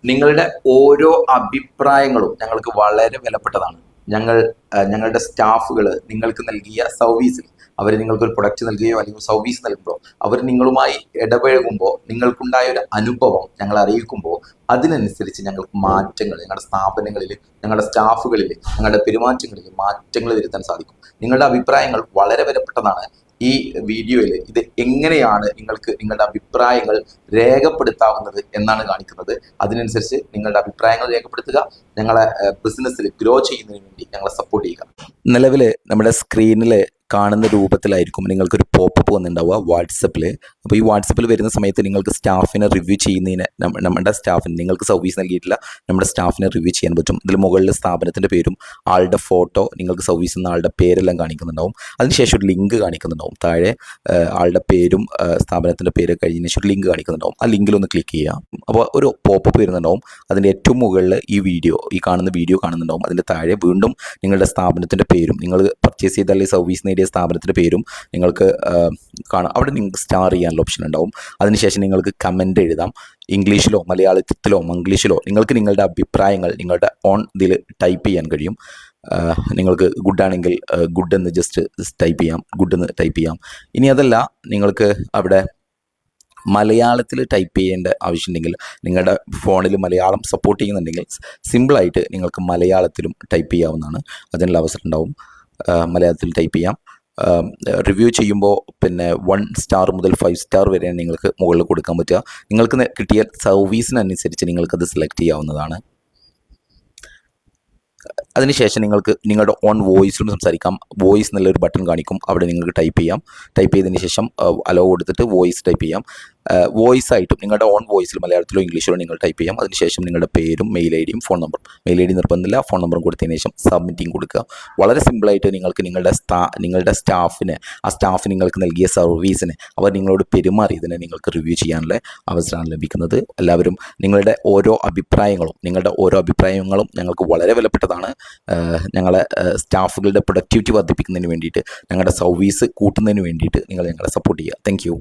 നിങ്ങളുടെ ഓരോ അഭിപ്രായങ്ങളും ഞങ്ങൾക്ക് വളരെ വിലപ്പെട്ടതാണ്. ഞങ്ങളുടെ സ്റ്റാഫുകൾ നിങ്ങൾക്ക് നൽകിയ സർവീസിൽ അവർ നിങ്ങൾക്കൊരു പ്രൊഡക്റ്റ് നൽകുകയോ അല്ലെങ്കിൽ സർവീസ് നൽകുമ്പോൾ അവർ നിങ്ങളുമായി ഇടപഴകുമ്പോൾ നിങ്ങൾക്കുണ്ടായ ഒരു അനുഭവം ഞങ്ങളെ അറിയിക്കുമ്പോൾ അതിനനുസരിച്ച് ഞങ്ങൾക്ക് മാറ്റങ്ങൾ ഞങ്ങളുടെ സ്ഥാപനങ്ങളിൽ, ഞങ്ങളുടെ സ്റ്റാഫുകളിൽ, ഞങ്ങളുടെ പെരുമാറ്റങ്ങളിൽ മാറ്റങ്ങൾ വരുത്താൻ സാധിക്കും. നിങ്ങളുടെ അഭിപ്രായങ്ങൾ വളരെ വിലപ്പെട്ടതാണ്. ഈ വീഡിയോയിൽ ഇത് എങ്ങനെയാണ് നിങ്ങൾക്ക് നിങ്ങളുടെ അഭിപ്രായങ്ങൾ രേഖപ്പെടുത്താവുന്നത് എന്നാണ് കാണിക്കുന്നത്. അതിനനുസരിച്ച് നിങ്ങളുടെ അഭിപ്രായങ്ങൾ രേഖപ്പെടുത്തുക. ഞങ്ങളെ ബിസിനസ്സിൽ ഗ്രോ ചെയ്യുന്നതിന് വേണ്ടി ഞങ്ങളെ സപ്പോർട്ട് ചെയ്യുക. നിലവിൽ നമ്മുടെ സ്ക്രീനിൽ കാണുന്ന രൂപത്തിലായിരിക്കും നിങ്ങൾക്കൊരു പോപ്പപ്പ് വന്നിട്ടുണ്ടാവുക വാട്സപ്പിൽ. അപ്പോൾ ഈ വാട്സപ്പിൽ വരുന്ന സമയത്ത് നിങ്ങൾക്ക് സ്റ്റാഫിനെ റിവ്യൂ ചെയ്യുന്നതിന് നമ്മുടെ സ്റ്റാഫിന് നിങ്ങൾക്ക് സർവീസ് നൽകിയിട്ടില്ല നമ്മുടെ സ്റ്റാഫിനെ റിവ്യൂ ചെയ്യാൻ പറ്റും. ഇതിൽ മുകളിൽ സ്ഥാപനത്തിൻ്റെ പേരും ആളുടെ ഫോട്ടോ, നിങ്ങൾക്ക് സർവീസ് എന്ന ആളുടെ പേരെല്ലാം കാണിക്കുന്നുണ്ടാവും. അതിനുശേഷം ഒരു ലിങ്ക് കാണിക്കുന്നുണ്ടാവും. താഴെ ആളുടെ പേരും സ്ഥാപനത്തിൻ്റെ പേര് കഴിഞ്ഞതിന് ശേഷം ഒരു ലിങ്ക് കാണിക്കുന്നുണ്ടാവും. ആ ലിങ്കിലൊന്ന് ക്ലിക്ക് ചെയ്യുക. അപ്പോൾ ഒരു പോപ്പപ്പ് വരുന്നുണ്ടാവും. അതിൻ്റെ ഏറ്റവും മുകളിൽ ഈ കാണുന്ന വീഡിയോ കാണുന്നുണ്ടാവും. അതിൻ്റെ താഴെ വീണ്ടും നിങ്ങളുടെ സ്ഥാപനത്തിൻ്റെ പേരും നിങ്ങൾ പർച്ചേസ് ചെയ്ത അല്ലെങ്കിൽ സർവീസ് നേടിയ സ്ഥാപനത്തിൻ്റെ പേരും നിങ്ങൾക്ക് കാണാം. അവിടെ നിങ്ങൾക്ക് സ്റ്റാർ ചെയ്യാനുള്ള ഓപ്ഷൻ ഉണ്ടാവും. അതിനുശേഷം നിങ്ങൾക്ക് കമൻ്റ് എഴുതാം. ഇംഗ്ലീഷിലോ മലയാളത്തിലോ മംഗ്ലീഷിലോ നിങ്ങൾക്ക് നിങ്ങളുടെ അഭിപ്രായങ്ങൾ നിങ്ങളുടെ ഇതിൽ ടൈപ്പ് ചെയ്യാൻ കഴിയും. നിങ്ങൾക്ക് ഗുഡാണെങ്കിൽ ഗുഡ് എന്ന് ജസ്റ്റ് ടൈപ്പ് ചെയ്യാം, ഗുഡ് എന്ന് ടൈപ്പ് ചെയ്യാം. ഇനി അതല്ല, നിങ്ങൾക്ക് അവിടെ മലയാളത്തിൽ ടൈപ്പ് ചെയ്യേണ്ട ആവശ്യമുണ്ടെങ്കിൽ, നിങ്ങളുടെ ഫോണിൽ മലയാളം സപ്പോർട്ട് ചെയ്യുന്നുണ്ടെങ്കിൽ സിമ്പിളായിട്ട് നിങ്ങൾക്ക് മലയാളത്തിലും ടൈപ്പ് ചെയ്യാവുന്നതാണ്. അതിനുള്ള അവസരം ഉണ്ടാവും. മലയാളത്തിൽ ടൈപ്പ് ചെയ്യാം. റിവ്യൂ ചെയ്യുമ്പോൾ 1 സ്റ്റാർ മുതൽ 5 സ്റ്റാർ വരെയാണ് നിങ്ങൾക്ക് മുകളിൽ കൊടുക്കാൻ പറ്റുക. നിങ്ങൾക്ക് കിട്ടിയ സർവീസിനനുസരിച്ച് നിങ്ങൾക്കത് സെലക്ട് ചെയ്യാവുന്നതാണ്. അതിനുശേഷം നിങ്ങൾക്ക് നിങ്ങളുടെ ഓൺ വോയിസിലും സംസാരിക്കാം. വോയിസ് എന്നുള്ളൊരു ബട്ടൺ കാണിക്കും. അവിടെ നിങ്ങൾക്ക് ടൈപ്പ് ചെയ്യാം. ടൈപ്പ് ചെയ്തതിന് ശേഷം അലോ കൊടുത്തിട്ട് വോയിസ് ടൈപ്പ് ചെയ്യാം. വോയിസ് ആയിട്ടും നിങ്ങളുടെ ഓൺ വോയിസിൽ മലയാളത്തിലോ ഇംഗ്ലീഷിലോ നിങ്ങൾ ടൈപ്പ് ചെയ്യാം. അതിനുശേഷം നിങ്ങളുടെ പേരും മെയിൽ ഐ ഡിയും ഫോൺ നമ്പറും, മെയിൽ ഐ ഡി നിർബന്ധമില്ല, ഫോൺ നമ്പറും കൊടുത്തതിന് ശേഷം സബ്മിറ്റിംഗ് കൊടുക്കുക. വളരെ സിമ്പിളായിട്ട് നിങ്ങൾക്ക് നിങ്ങളുടെ സ്റ്റാഫിന്, ആ സ്റ്റാഫ് നിങ്ങൾക്ക് നൽകിയ സർവീസിന്, അവർ നിങ്ങളോട് പെരുമാറിയതിനെ നിങ്ങൾക്ക് റിവ്യൂ ചെയ്യാനുള്ള അവസരമാണ് ലഭിക്കുന്നത്. എല്ലാവരും നിങ്ങളുടെ ഓരോ അഭിപ്രായങ്ങളും ഞങ്ങൾക്ക് വളരെ വിലപ്പെട്ടതാണ്. ഞങ്ങളെ സ്റ്റാഫുകളുടെ പ്രൊഡക്ടിവിറ്റി വർദ്ധിപ്പിക്കുന്നതിന് വേണ്ടിയിട്ട്, ഞങ്ങളുടെ സർവീസ് കൂട്ടുന്നതിന് വേണ്ടിയിട്ട് നിങ്ങൾ ഞങ്ങളെ സപ്പോർട്ട് ചെയ്യുക. Thank you.